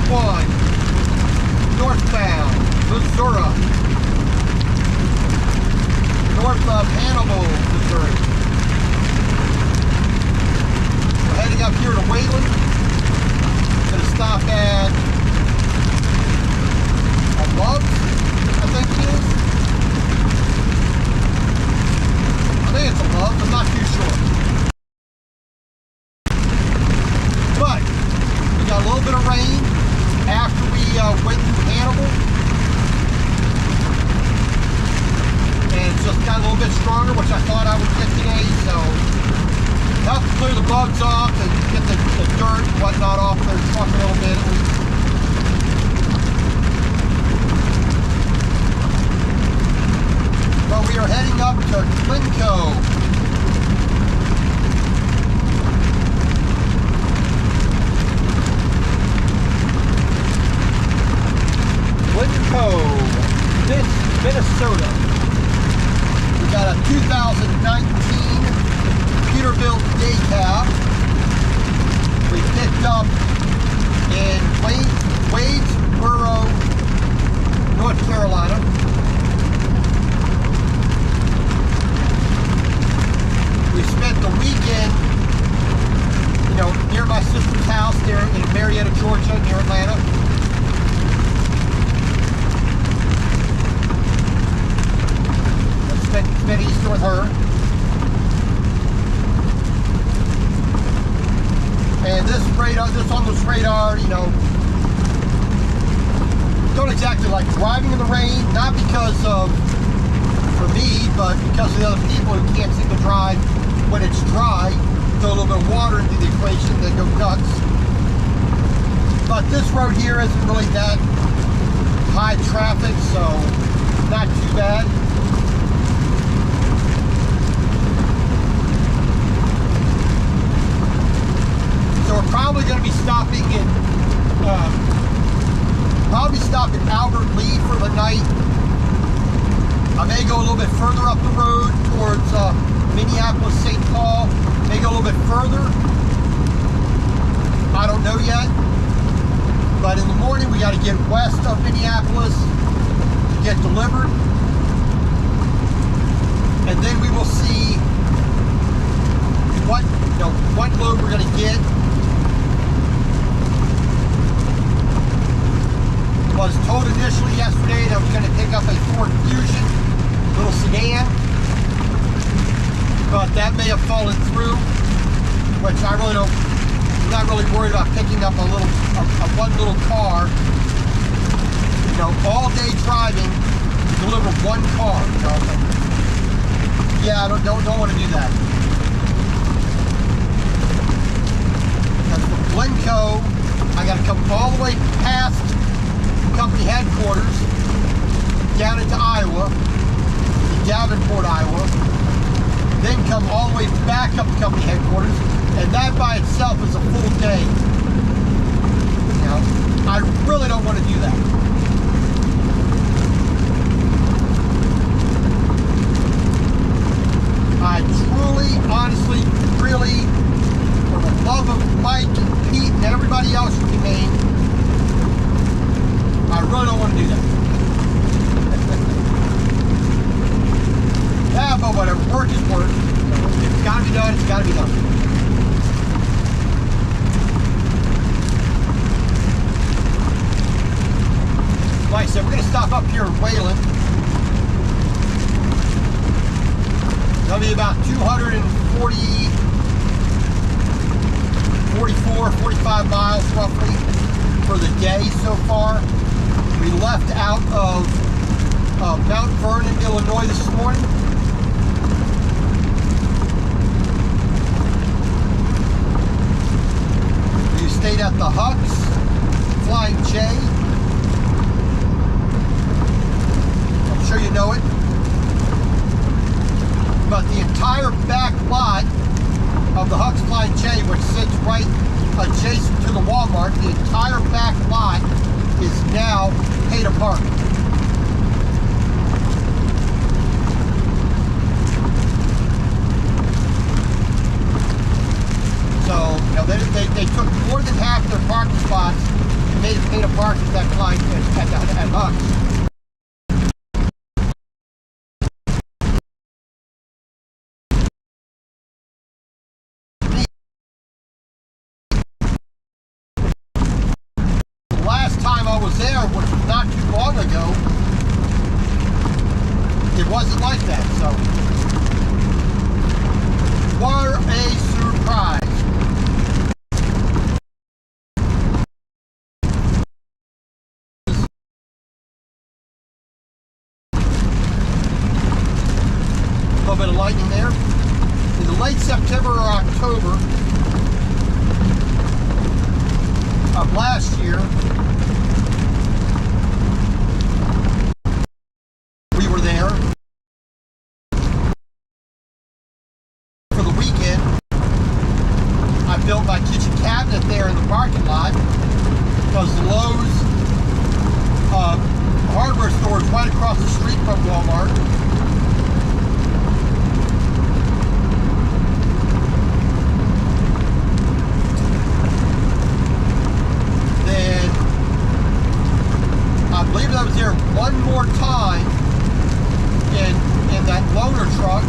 1, northbound, Missouri, north of Hannibal, Missouri. We're heading up here to Wayland. Going to stop at Love's, I think it is. I think it's a Love's, I'm not too sure. But we got a little bit of rain after we went through Hannibal. And it's just got a little bit stronger, which I thought I would get today, so help clear the bugs off and get the dirt and whatnot off the truck a little bit at least. But we are heading up to Glencoe. Glencoe, Minnesota. We got a 2019 Peterbilt day cab. We picked up in Wadesboro, North Carolina. We spent the weekend, near my sister's house there in Marietta, Georgia, near Atlanta. Spent Easter with her. And this on this radar, don't exactly like driving in the rain, not because of, for me, but because of the other people who can't seem to drive when it's dry. Throw a little bit of water into the equation, they go nuts. But this road here isn't really that high traffic, so not too bad. So we're probably going to be stopping in, Albert Lee for the night. I may go a little bit further up the road towards Minneapolis, St. Paul. May go a little bit further. I don't know yet. But in the morning, we got to get west of Minneapolis to get delivered. And then we will see what load we're going to get. Was told initially yesterday that I was going to pick up a Ford Fusion little sedan, but that may have fallen through, which I really don't. I'm not really worried about picking up a one little car. All day driving to deliver one car. Yeah, I don't want to do that. Because from Glencoe, I got to come all the way past company headquarters down into Iowa, to Davenport, Iowa, then come all the way back up to company headquarters, and that by itself is a full day. I really don't want to do that. I truly, honestly, really, for the love of Mike and Pete and everybody else you can name, I really don't want to do that. Yeah, but whatever. Work is work. If it's got to be done, it's got to be done. Like I said, we're going to stop up here in Wayland. That'll be about 45 miles roughly for the day so far. We left out of Mount Vernon, Illinois this morning. We stayed at the Hucks, Flying J. I'm sure you know it. But the entire back lot of the Hucks Flying J, which sits right adjacent to the Walmart, the entire back lot is now paid apart. So, they took more than half their parking spots made it paid a park at that client at Huck's. Last time I was there, which was not too long ago, it wasn't like that, so what a surprise. A little bit of lightning there. In the late September or October of last year, we were there for the weekend. I built my kitchen cabinet there in the parking lot because the Lowe's hardware store is right across the street from Walmart. Then I believe I was there one more time in that loader truck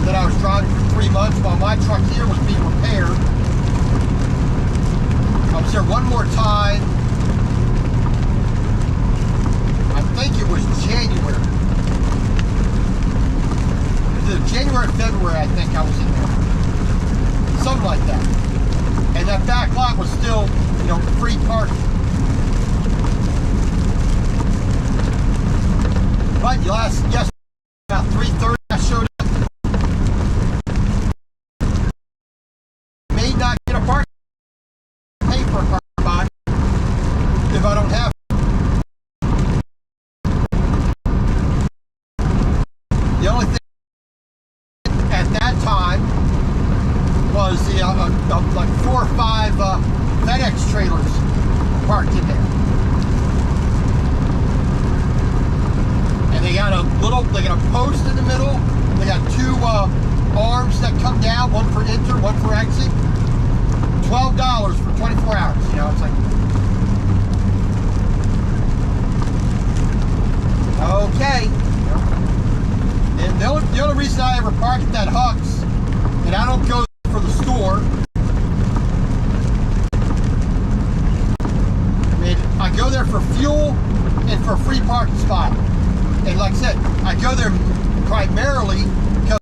that I was driving for 3 months while my truck here was being repaired. I was there one more time. I think it was January. It was January, February, I think I was in there. Something like that. And that back lot was still, free parking. But yes, about 3:30 I showed up. May not get a parking, pay for a parking spot if I don't have it. The only thing at that time was the like 4 or 5 FedEx trailers parked in there. And they got a post in the middle. They got 2 arms that come down, one for enter, one for exit. $12 for 24 hours. It's like, okay. And the only reason I ever park at that Huck's, and I don't go for the store, I go there for fuel and for a free parking spot. And like I said, I go there primarily because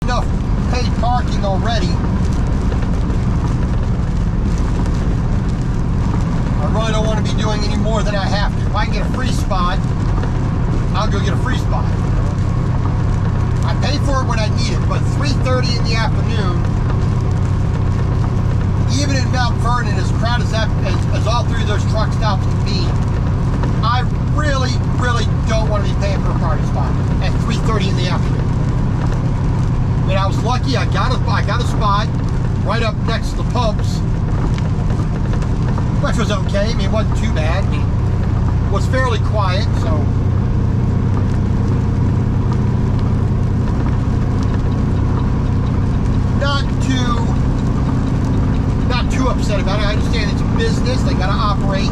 enough paid parking already. I really don't want to be doing any more than I have to. If I can get a free spot, I'll go get a free spot. I pay for it when I need it, but 3:30 in the afternoon, even in Mount Vernon, as crowded as all 3 of those truck stops can be, I really, really don't want to be paying for a parking spot at 3:30 in the afternoon. I mean, I was lucky. I got a spot right up next to the pumps, which was okay. I mean, it wasn't too bad. I mean, it was fairly quiet, so. Not too upset about it. I understand it's a business. They got to operate.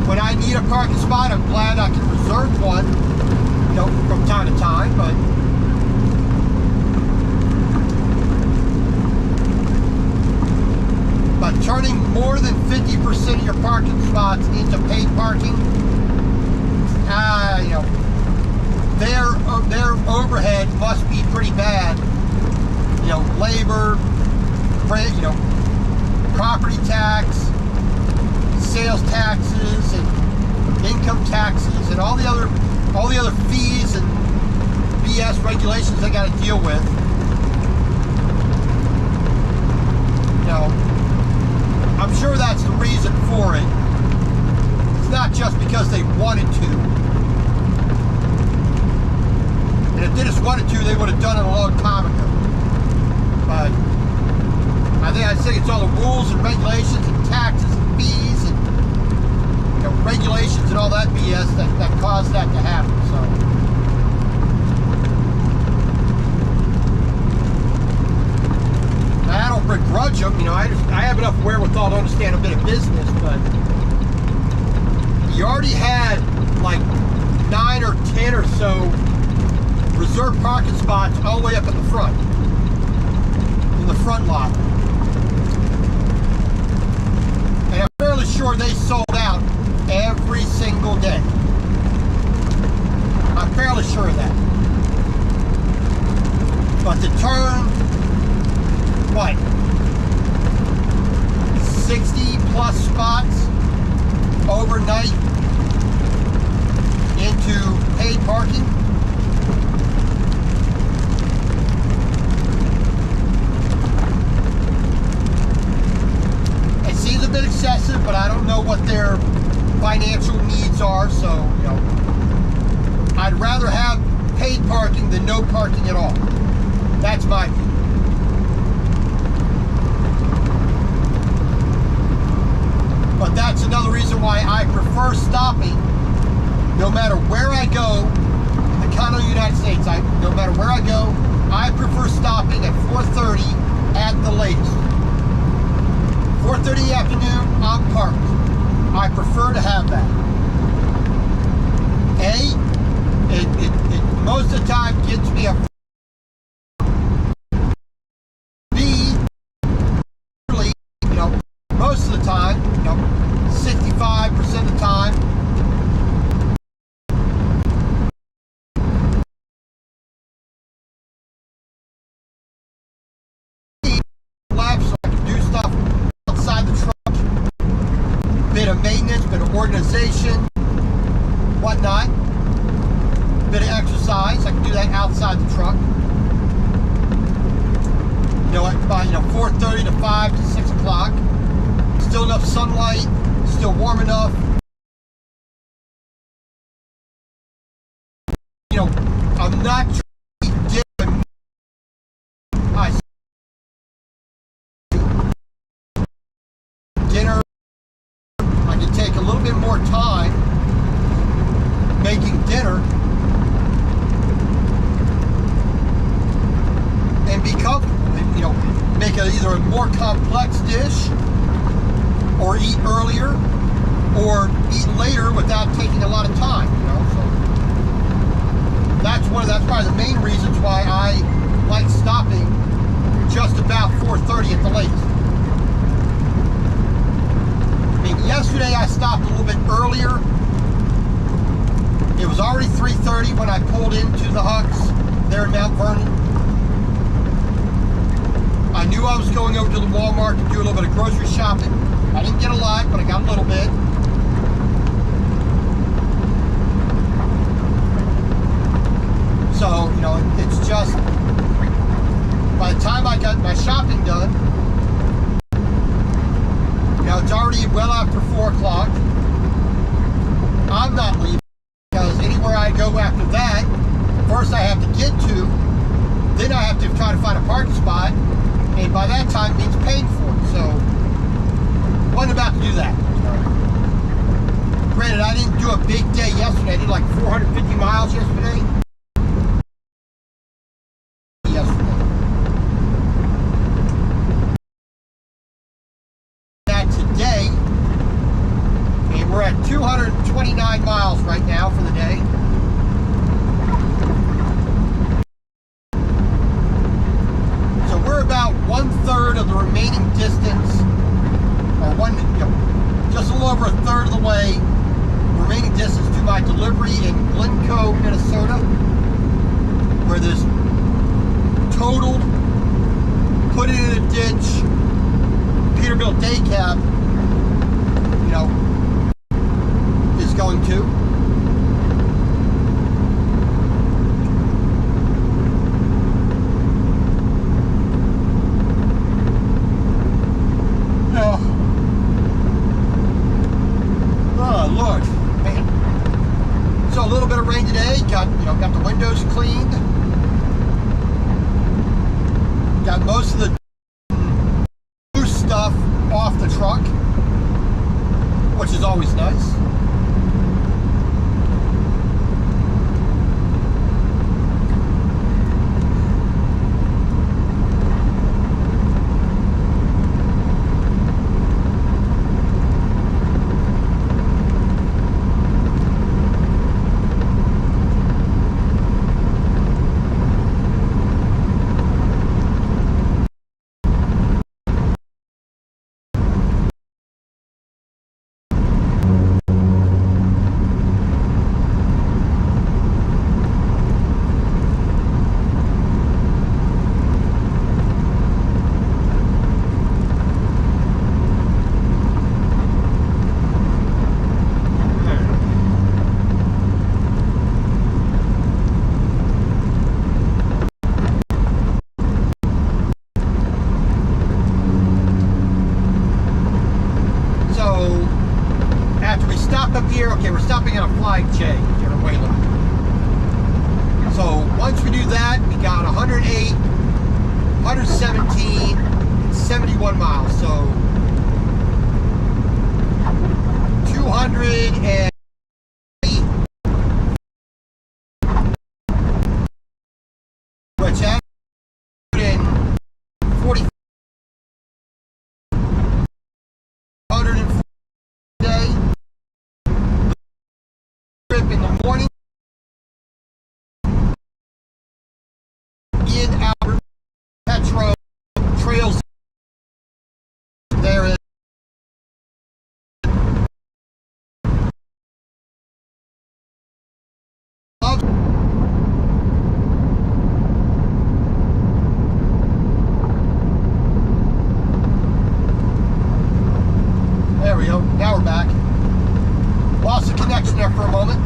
When I need a parking spot, I'm glad I can reserve one, from time to time, but turning more than 50% of your parking spots into paid parking, their overhead must be pretty bad. Labor, property tax, sales taxes, and income taxes, and all the other fees and BS regulations they got to deal with. I'm sure that's the reason for it. It's not just because they wanted to. if they just wanted to, they would have done it a long time ago. But I think it's all the rules and regulations and taxes and fees and regulations and all that BS that caused that to happen. So I don't begrudge them. I have enough wherewithal to understand a bit of business, but you already had like 9 or 10 or so reserved parking spots all the way up at the front, in the front lot. And I'm fairly sure they sold out every single day. I'm fairly sure of that. But to turn, what, 60 plus spots overnight into paid parking, it seems a bit excessive, but I don't know what their financial needs are, so I'd rather have paid parking than no parking at all. That's my view. But that's another reason why I prefer stopping no matter where I go in the continental United States. No matter where I go, I prefer stopping at 4:30 at the latest. 4:30 in the afternoon, I'm parked. I prefer to have that. A, it most of the time gets me a B, really, most of the time, 65% of the time, left so I can do stuff outside the truck, bit of maintenance, bit of organization, whatnot, bit of exercise. I can do that outside the truck. By 4:30 to 5 to 6 o'clock. Still enough sunlight, still warm enough. I'm not trying to get dinner. I can take a little bit more time making dinner and be comfortable. Make either a more complex dish, or eat earlier, or eat later without taking a lot of time. So that's probably the main reasons why I like stopping just about 4:30 at the latest. Yesterday I stopped a little bit earlier. It was already 3:30 when I pulled into the Hucks there in Mount Vernon. I knew I was going over to the Walmart to do a little bit of grocery shopping. I didn't get a lot, but I got a little bit. So, it's just, by the time I got my shopping done, it's already well after 4 o'clock. I'm not leaving, because anywhere I go after that, first I have to get to, then I have to try to find a parking spot, and by that time it means paying for it. So, wasn't about to do that. Granted, I didn't do a big day yesterday. I did like 450 miles yesterday. Today, and we're at 229 miles right now for the day. So we're about 1/3 of the remaining distance, or just a little over 1/3 of the way, remaining distance to my delivery in Glencoe, Minnesota, where this totaled, put it in a ditch, Peterbilt day cab, is going to. Oh Lord, man. So a little bit of rain today. Got the windows cleaned. Got most of the loose stuff off the truck, which is always nice. Up here, okay, we're stopping at a flag change here in Wayland. So once we do that, we got 108, 117, and 71 miles. So 200 and which at 140 day. In the morning in Albert Petro Trails. There is there we go. Now we're back. Lost the connection there for a moment.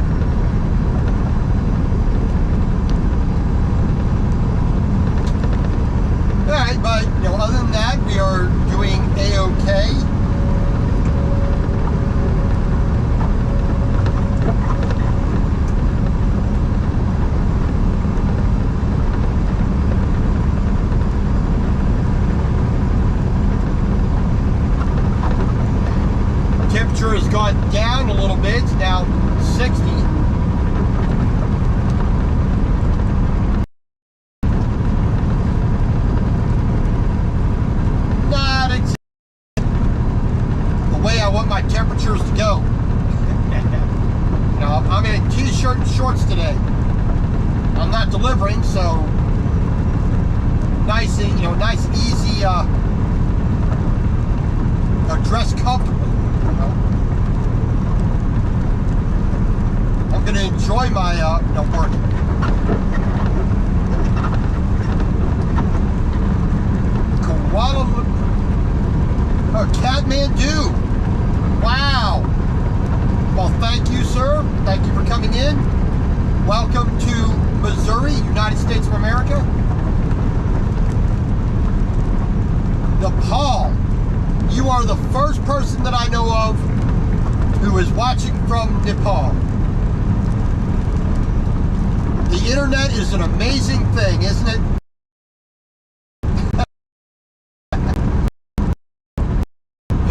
Alright, but other than that, we are doing A-OK. Temperature has gone down a little bit. It's now 60. My temperatures to go. I'm in t-shirt and shorts today. I'm not delivering, so nice, nice, easy, dress comfortably. I'm gonna enjoy my work. Kuala Kathmandu. Wow. Well, thank you, sir. Thank you for coming in. Welcome to Missouri, United States of America. Nepal. You are the first person that I know of who is watching from Nepal. The internet is an amazing thing, isn't it?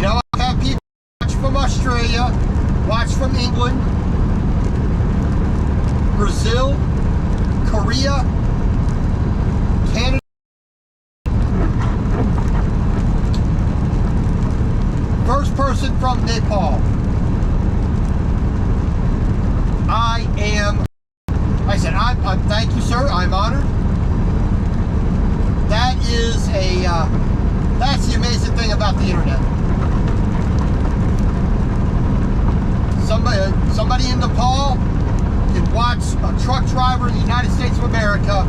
I've had people watch from Australia, watch from England, Brazil, Korea, Canada. First person from Nepal. I thank you, sir. I'm honored. That is that's the amazing thing about the internet. Somebody in Nepal can watch a truck driver in the United States of America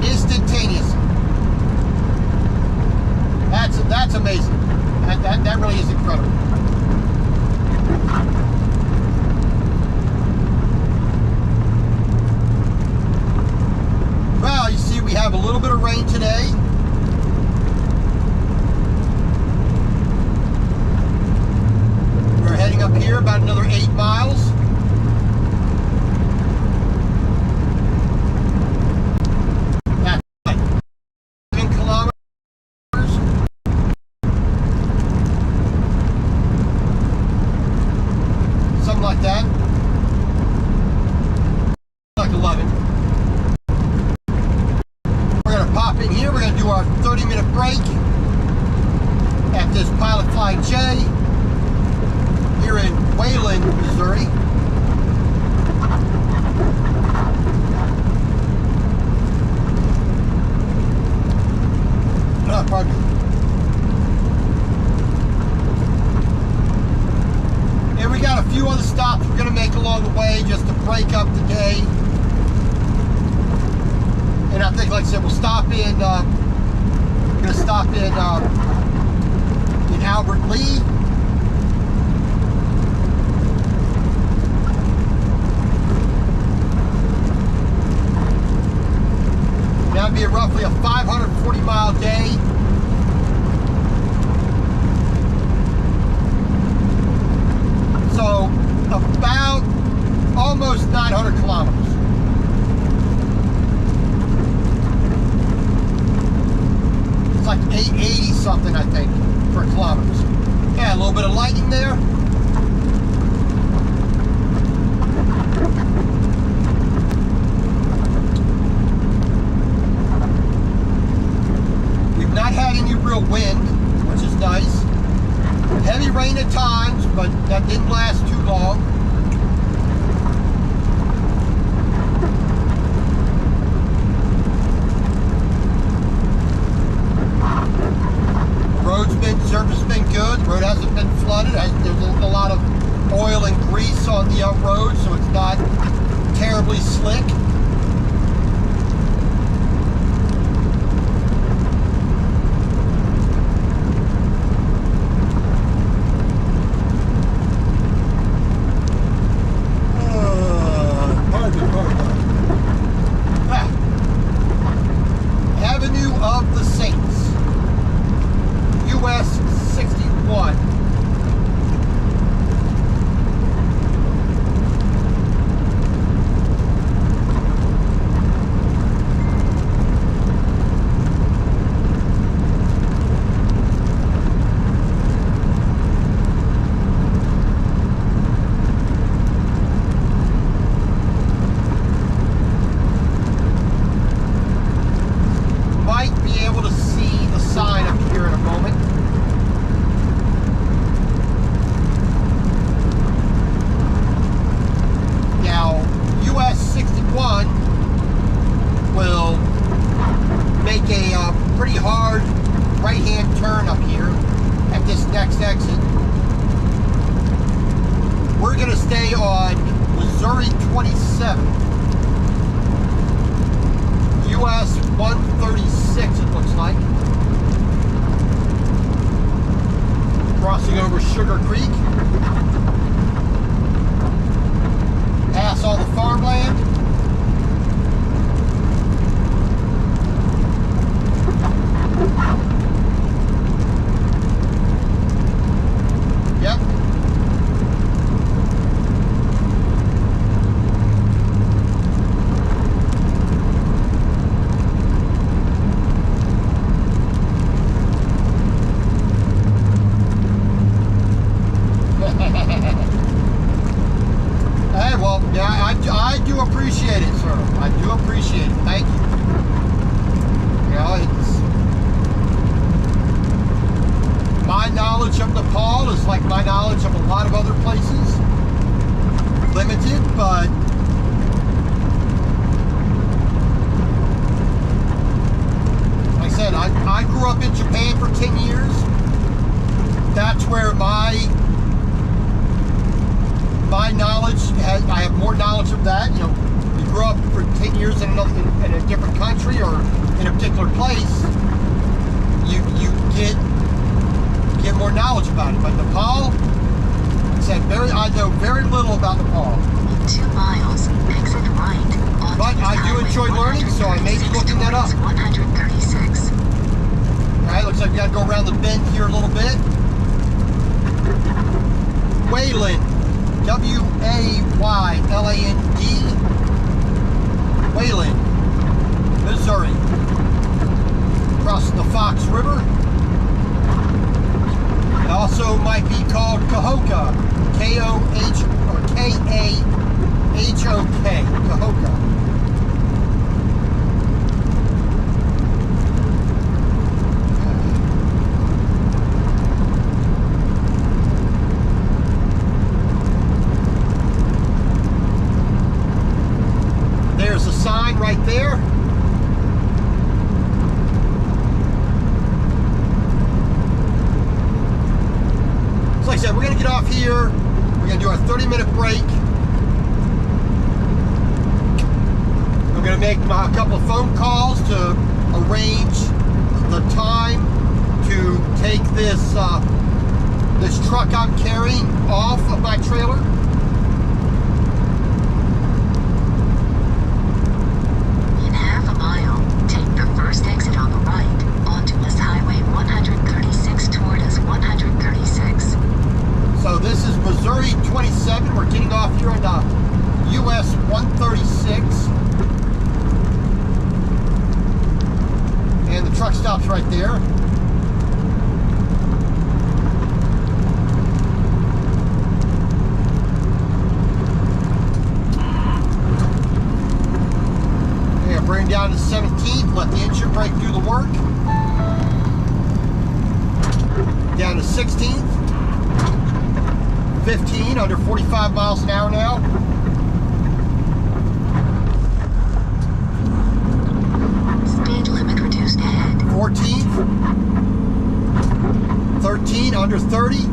instantaneously. That's amazing. That really is incredible. Well, you see, we have a little bit of rain today. We're heading up here about another 8 miles. 10. Like 11. We're going to pop in here. We're going to do our 30-minute break at this Pilot Flying J here in Wayland, Missouri. Pardon me. And we got a few other stops we're going to make along the way just to break up the day. And I think, like I said, we'll stop in, we're going to stop in Albert Lea. That'd be roughly a 540-mile day. So about almost 900 kilometers. It's like 880 something, I think, for kilometers. Yeah, a little bit of lightning there. We've not had any real wind, which is nice. Heavy rain at times, but that didn't last too long. Surface has been good. The road hasn't been flooded. There's a lot of oil and grease on the road, so it's not terribly slick. Avenue of the Saints, US 61. Might be able to see the sign up here in a moment. Now, US 61 will make a pretty hard right-hand turn up here at this next exit. We're going to stay on Missouri 27. US 136, it looks like. Crossing over Sugar Creek. Pass all the farmland. Yep. Hey, well, yeah, I do appreciate it, sir. I do appreciate it. Thank you. You know, it's my knowledge of Nepal is like my knowledge of a lot of other places. Limited, but like I said, I grew up in Japan for 10 years. That's where my knowledge I have more knowledge of that. You know, you grew up for 10 years in a different country or in a particular place, you get more knowledge about it. But Nepal, I know very little about Nepal. 2 miles, exit right. But I do enjoy learning, so I may be looking that up. 136. Alright, looks like we gotta go around the bend here a little bit. Wayland. W-A-Y-L-A-N-D. Wayland, Missouri. Crossing the Fox River. It also might be called Kahoka. K-O-H or K-A H-O-K, Cahokia. There's a sign right there. So like I said, we're going to get off here. We're going to do our 30-minute break. I'm going to make a couple of phone calls to arrange the time to take this this truck I'm carrying off of my trailer. In half a mile, take the first exit on the right, onto US Highway 136 toward US 136. So this is Missouri 27. We're getting off here on the US 136. And the truck stops right there. And bring down to 17th, let the engine brake do the work. Down to 16th. 15, under 45 miles an hour now. Speed limit reduced ahead. 14th. 13, under 30.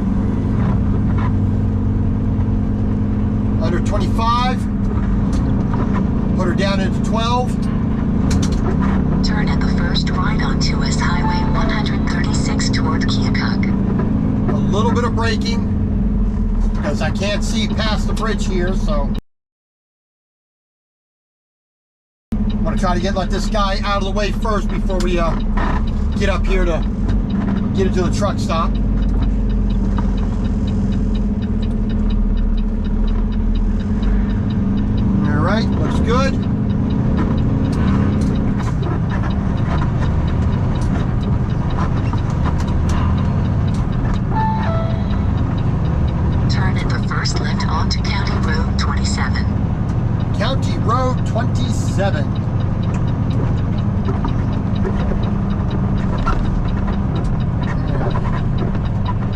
Under 25. Put her down into 12. Turn at the first right onto US Highway 136 toward Keokuk. A little bit of braking, because I can't see past the bridge here, so I'm going to try to let this guy out of the way first before we get up here to get into the truck stop. All right, looks good. Turn at the first left onto County Road 27. County Road 27.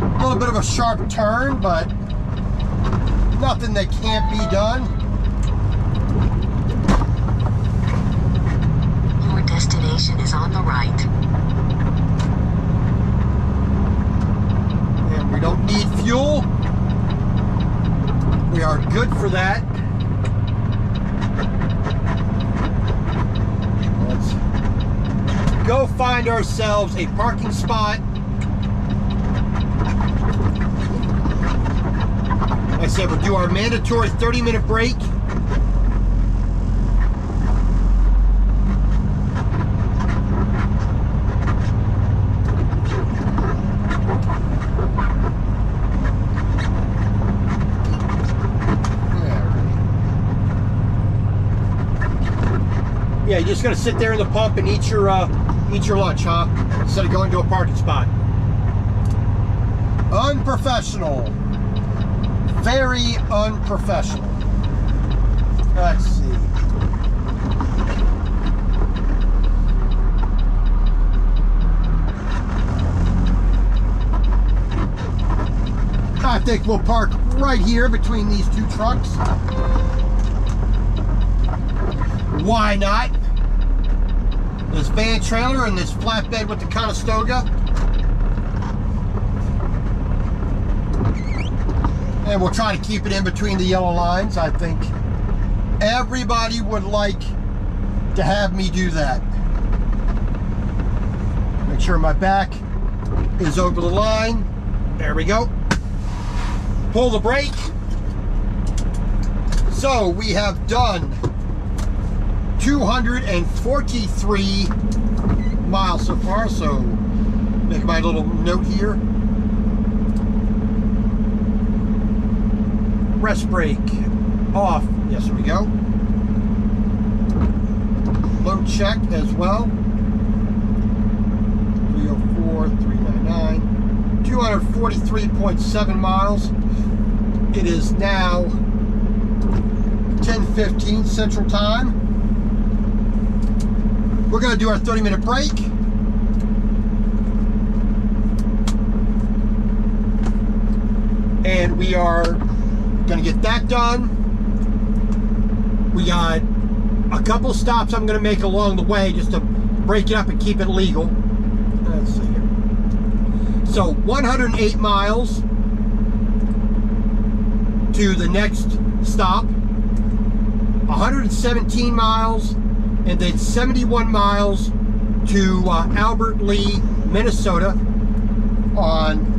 A little bit of a sharp turn, but nothing that can't be done. Your destination is on the right. And we don't need fuel. We are good for that. Let's go find ourselves a parking spot. Like I said, we'll do our mandatory 30-minute break. Yeah, you're just gonna sit there in the pump and eat your lunch, huh? Instead of going to a parking spot. Unprofessional. Very unprofessional. Let's see. I think we'll park right here between these two trucks. Why not? This van trailer and this flatbed with the Conestoga. And we'll try to keep it in between the yellow lines. I think everybody would like to have me do that. Make sure my back is over the line. There we go. Pull the brake. So we have done 243 miles so far, so make my little note here. Rest brake off. Yes, there we go. Load check as well. 304, 399, 243.7 miles. It is now 10:50. 10:15 Central Time. We're going to do our 30-minute break. And we are going to get that done. We got a couple stops I'm going to make along the way just to break it up and keep it legal. Let's see here. So 108 miles to the next stop, 117 miles, and then 71 miles to Albert Lea, Minnesota on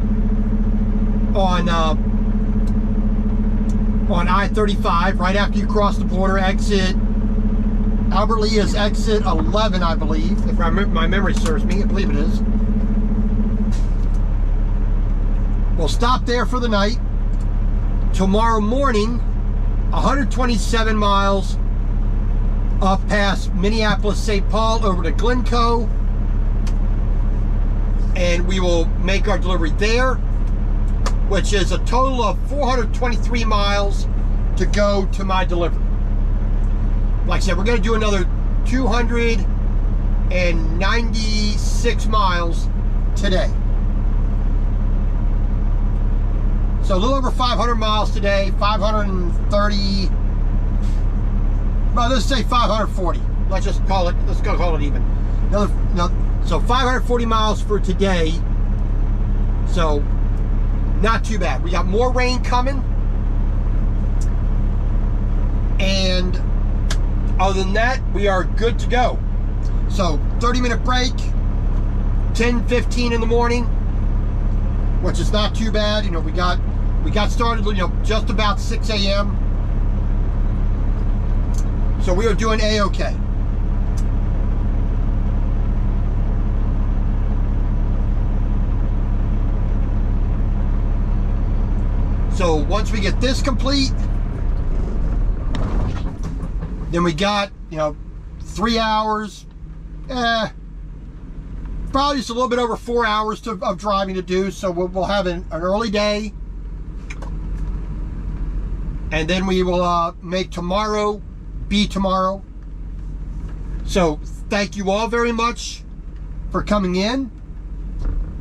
I-35, right after you cross the border. Exit Albert Lea is exit 11, I believe, if my memory serves me. I believe it is. We'll stop there for the night. Tomorrow morning, 127 miles up past Minneapolis, St. Paul, over to Glencoe, and we will make our delivery there, which is a total of 423 miles to go to my delivery. Like I said, we're going to do another 296 miles today. So a little over 500 miles today, 530, well, let's say 540. Let's just call it, let's go call it even. So 540 miles for today. So not too bad. We got more rain coming. And other than that, we are good to go. So 30-minute break, 10:15 in the morning, which is not too bad. You know, we got started, you know, just about 6 a.m. So we are doing A-okay. So once we get this complete, then we got, you know, 3 hours, probably just a little bit over 4 hours of driving to do. So we'll have an early day, and then we will make tomorrow be tomorrow. So thank you all very much for coming in.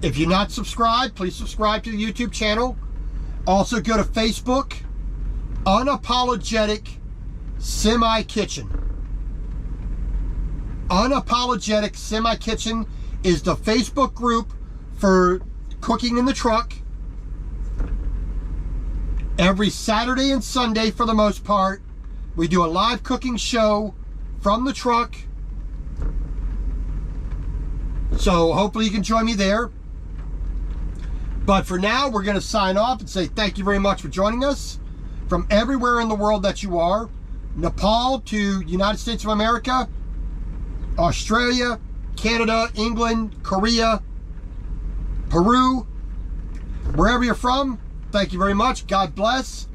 If you're not subscribed, please subscribe to the YouTube channel. Also go to Facebook, Unapologetic Semi Kitchen. Unapologetic Semi Kitchen is the Facebook group for cooking in the truck. Every Saturday and Sunday, for the most part, we do a live cooking show from the truck. So hopefully you can join me there. But for now, we're going to sign off and say thank you very much for joining us from everywhere in the world that you are. Nepal to United States of America, Australia, Canada, England, Korea, Peru, wherever you're from, thank you very much. God bless.